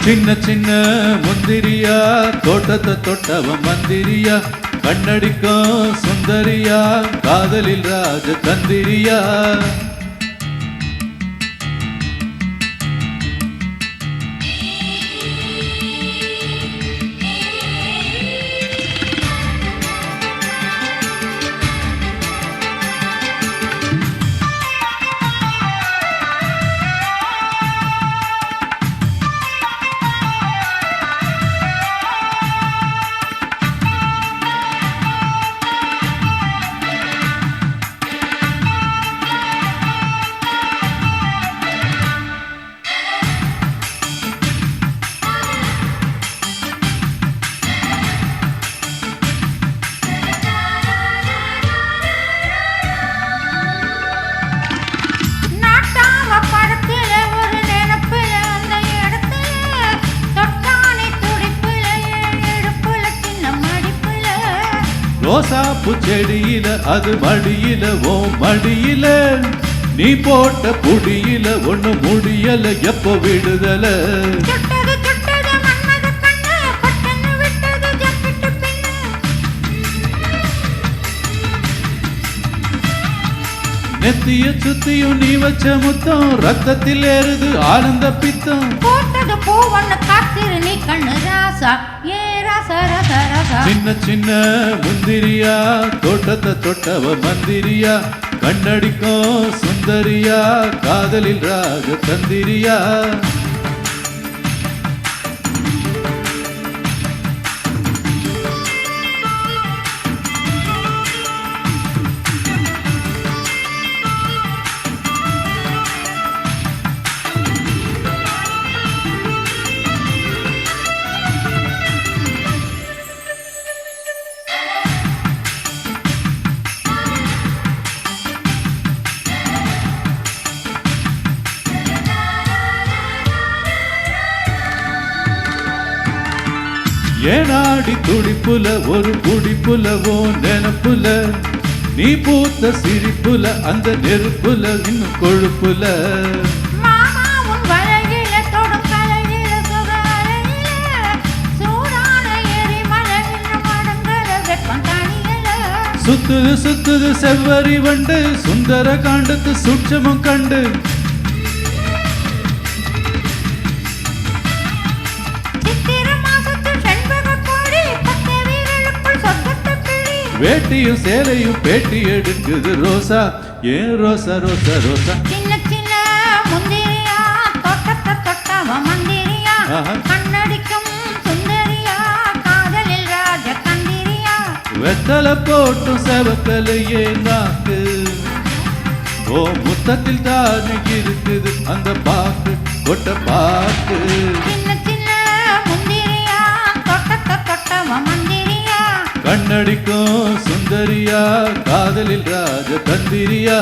சின்ன சின்ன முந்திரியா தோட்டத்தை தொட்டவ மந்திரியா கண்ணடிக்கும் சுந்தரியா காதலில் ராஜ தந்திரியா ரோசாப்பு செடியில அது மடியில ஓ மடியில நீ போட்ட புடியில ஒண்ணு முடியல எப்போ விடுதல நெத்திய சுத்தியும் நீ வச்ச முத்தம் ரத்தத்தில் ஏறுது ஆனந்த பித்தம் போட்டது பூவண்ண காத்திரு நீ கண்ணு ராசா ஏ ராசா ராசா ராசா சின்ன சின்ன முந்திரியா தோட்டத்தை தொட்டவ மந்திரியா கண்ணடிக்கும் சுந்தரியா காதலில் ராஜ தந்திரியா ஏனாடி துடிப்புல ஒரு குடிப்புல ஓ நெனப்புல நீ பூத்த சிரிப்புல அந்த நெருப்புல இன்னும் கொழுப்புல சுத்துது சுத்துது செவ்வரி வண்டு சுந்தர காண்டத்து சூட்சமம் கண்டு வேட்டியும் சேலையும் பேட்டி எடுக்குது ரோசா ஏன் ரோசா ரோசா ரோசா சின்ன சின்ன முந்திரியா தொட்டத்தை தொட்டவ மந்திரியா கண்ணடிக்கும் சுந்தரியா காதலில் ராஜ தந்திரியா வெத்தலை போட்டும் செவக்கலையே நாக்கு ஓ முத்தத்தில் தானே இருக்குது அந்த பாக்கு கொட்ட பாக்கு சின்ன சின்ன முந்திரியா தொட்டத்தை தொட்டவ மந்திரியா கண்ணடிக்கும் சுந்தரியா காதலில் ராஜ தந்திரியா